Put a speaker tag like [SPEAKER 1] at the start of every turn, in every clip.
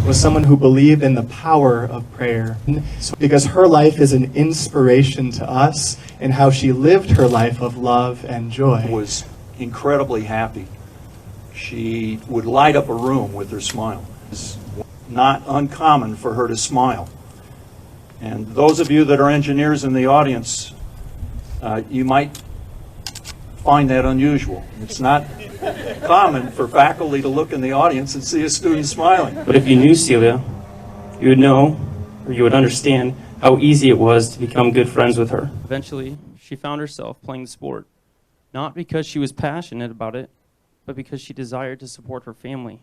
[SPEAKER 1] was someone who believed in the power of prayer, because her life is an inspiration to us in how she lived her life of love and joy.
[SPEAKER 2] Was incredibly happy. She would light up a room with her smile. It's not uncommon for her to smile. And those of you that are engineers in the audience, you might find that unusual. It's not common for faculty to look in the audience and see a student smiling.
[SPEAKER 3] But if you knew Celia, you would know, or you would understand, how easy it was to become good friends with her. Eventually, she found herself playing the sport, not because she was passionate about it, but because she desired to support her family,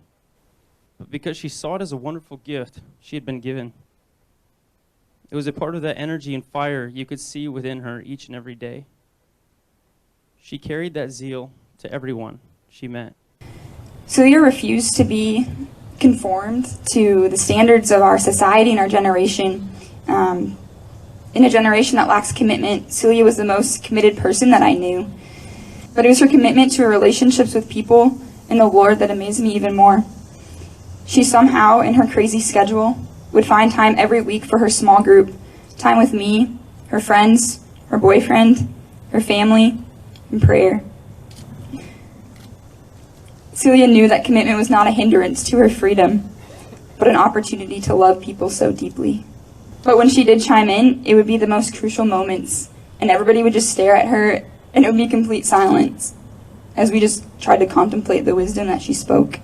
[SPEAKER 3] but because she saw it as a wonderful gift she had been given. It was a part of that energy and fire you could see within her each and every day. She carried that zeal to everyone she met.
[SPEAKER 4] Celia refused to be conformed to the standards of our society and our generation. In a generation that lacks commitment, Celia was the most committed person that I knew. But it was her commitment to her relationships with people and the Lord that amazed me even more. She somehow, in her crazy schedule, would find time every week for her small group, time with me, her friends, her boyfriend, her family, and prayer. Celia knew that commitment was not a hindrance to her freedom, but an opportunity to love people so deeply. But when she did chime in, it would be the most crucial moments, and everybody would just stare at her, and it would be complete silence, as we just tried to contemplate the wisdom that she spoke.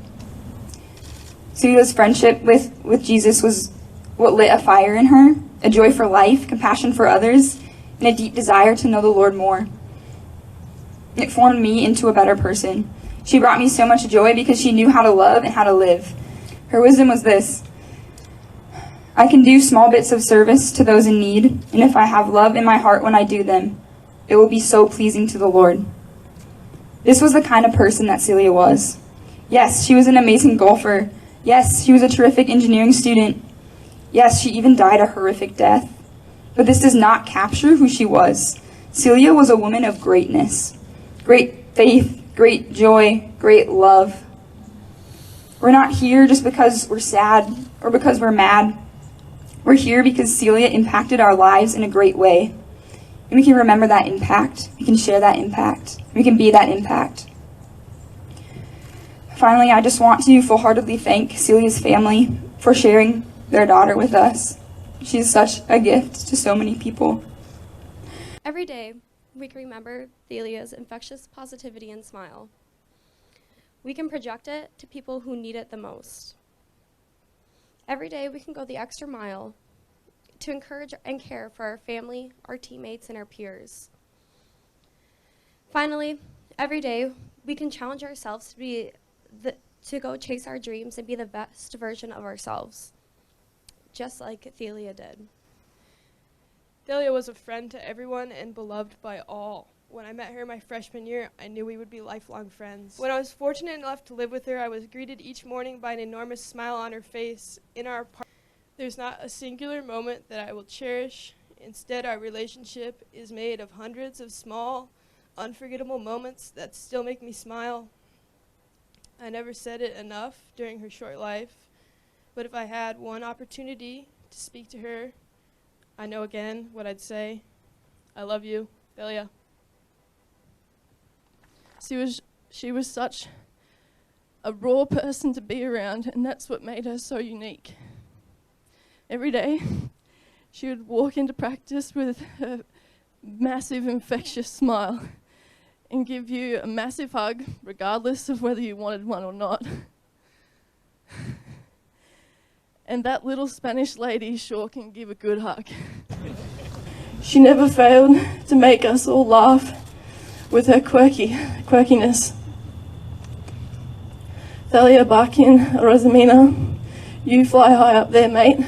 [SPEAKER 4] Celia's friendship with Jesus was what lit a fire in her, a joy for life, compassion for others, and a deep desire to know the Lord more. It formed me into a better person. She brought me so much joy because she knew how to love and how to live. Her wisdom was this: I can do small bits of service to those in need, and if I have love in my heart when I do them, it will be so pleasing to the Lord. This was the kind of person that Celia was. Yes, she was an amazing golfer. Yes, she was a terrific engineering student. Yes, she even died a horrific death. But this does not capture who she was. Celia was a woman of greatness. Great faith, great joy, great love. We're not here just because we're sad or because we're mad. We're here because Celia impacted our lives in a great way. And we can remember that impact. We can share that impact. We can be that impact. Finally, I just want to full-heartedly thank Celia's family for sharing their daughter with us. She's such a gift to so many people.
[SPEAKER 5] Every day, we can remember Celia's infectious positivity and smile. We can project it to people who need it the most. Every day, we can go the extra mile to encourage and care for our family, our teammates, and our peers. Finally, every day, we can challenge ourselves to go chase our dreams and be the best version of ourselves, just like Celia did.
[SPEAKER 6] Celia was a friend to everyone and beloved by all. When I met her my freshman year, I knew we would be lifelong friends. When I was fortunate enough to live with her, I was greeted each morning by an enormous smile on her face. In our apartment, there's not a singular moment that I will cherish. Instead, our relationship is made of hundreds of small, unforgettable moments that still make me smile. I never said it enough during her short life, but if I had one opportunity to speak to her, I know again what I'd say. I love you, Celia. She was such a raw person to be around, and that's what made her so unique. Every day, she would walk into practice with her massive infectious smile and give you a massive hug, regardless of whether you wanted one or not. And that little Spanish lady sure can give a good hug. She never failed to make us all laugh with her quirkiness. Celia Barkin, Rosamina, you fly high up there, mate,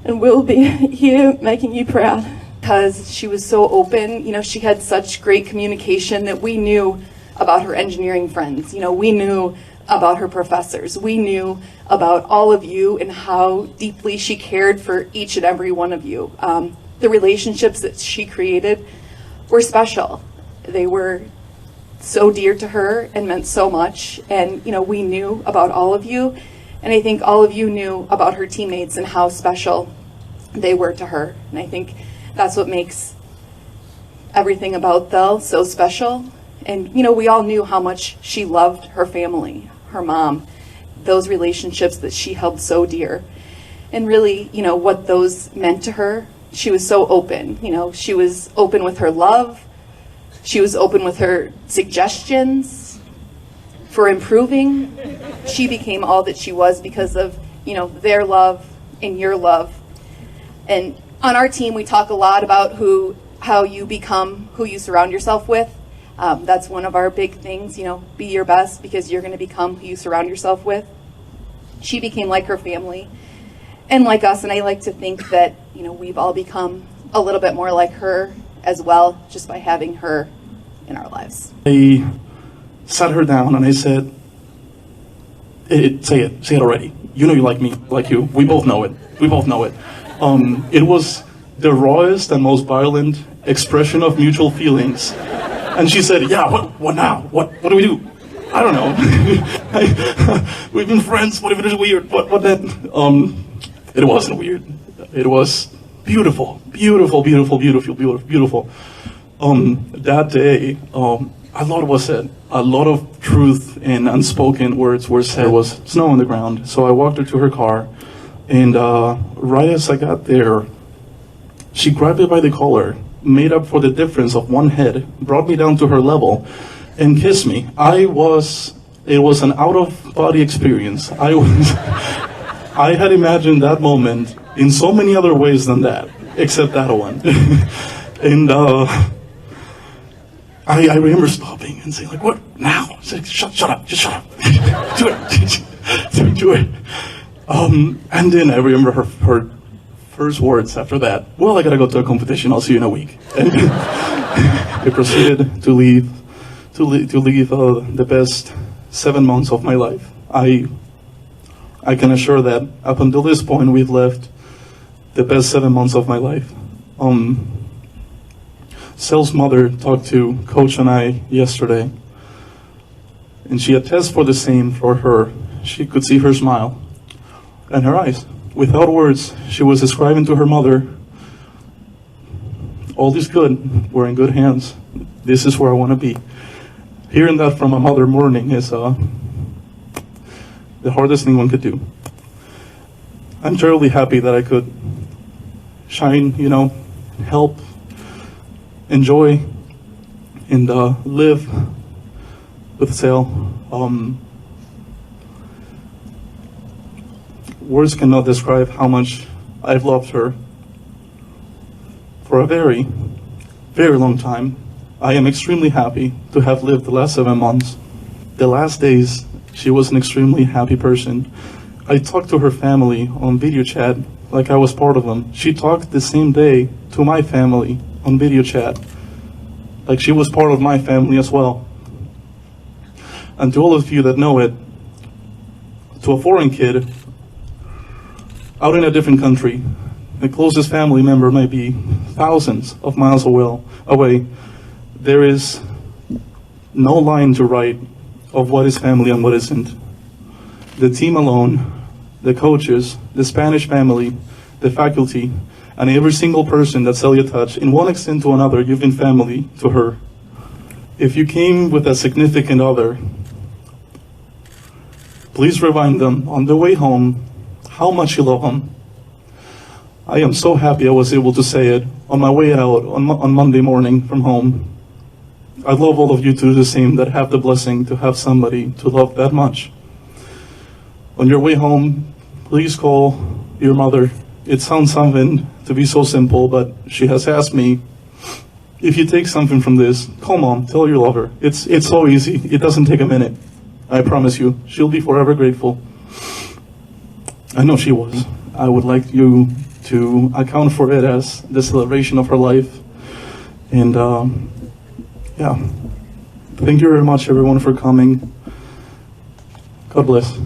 [SPEAKER 6] and we'll be here making you proud.
[SPEAKER 7] Because she was so open, she had such great communication that we knew about her engineering friends. We knew about her professors. We knew about all of you and how deeply she cared for each and every one of you. The relationships that she created were special. They were so dear to her and meant so much. And, we knew about all of you. And I think all of you knew about her teammates and how special they were to her. And I think that's what makes everything about Thel so special. And, we all knew how much she loved her family, her mom, those relationships that she held so dear. And really, what those meant to her. She was so open. She was open with her love. She was open with her suggestions for improving. She became all that she was because of, their love and your love. And on our team, we talk a lot about how you become who you surround yourself with. That's one of our big things, be your best because you're going to become who you surround yourself with. She became like her family and like us, and I like to think that, we've all become a little bit more like her as well, just by having her in our lives.
[SPEAKER 8] I sat her down and I said, say it already. You know you like me, like you. We both know it. It was the rawest and most violent expression of mutual feelings. And she said, yeah, what now? What do we do? I don't know. We've been friends. What if it is weird? What then? It wasn't weird. It was beautiful. That day, a lot was said. A lot of truth and unspoken words were said. There was snow on the ground, so I walked her to her car, and right as I got there, she grabbed me by the collar, made up for the difference of one head, brought me down to her level, and kissed me. It was an out-of-body experience. I had imagined that moment in so many other ways than that, except that one. And I remember stopping and saying, like, what now? She said, shut up, just shut up. Do it. Do it. And then I remember her first words after that. Well, I gotta go to a competition. I'll see you in a week. And I proceeded to leave the best 7 months of my life. I can assure that up until this point, we've lived the best 7 months of my life. Cel's mother talked to Coach and I yesterday, and she attests for the same for her. She could see her smile and her eyes. Without words, she was describing to her mother, all is good, we're in good hands, this is where I want to be. Hearing that from a mother mourning is the hardest thing one could do. I'm terribly happy that I could shine, help, enjoy, and live with Cel. Words cannot describe how much I've loved her for a very, very long time. I am extremely happy to have lived the last 7 months. The last days, she was an extremely happy person. I talked to her family on video chat like I was part of them. She talked the same day to my family on video chat like she was part of my family as well. And to all of you that know it, to a foreign kid out in a different country, the closest family member might be thousands of miles away. There is no line to write of what is family and what isn't. The team alone, the coaches, the Spanish family, the faculty, and every single person that Celia touched, in one extent to another, you've been family to her. If you came with a significant other, please remind them on the way home how much you love them. I am so happy I was able to say it on my way out on Monday morning from home. I'd love all of you to do the same, that have the blessing to have somebody to love that much. On your way home, please call your mother. It sounds something to be so simple, but she has asked me, if you take something from this, call mom, tell her you love her. It's so easy. It doesn't take a minute. I promise you, she'll be forever grateful. I know she was. I would like you to account for it as the celebration of her life. And yeah, thank you very much everyone for coming. God bless.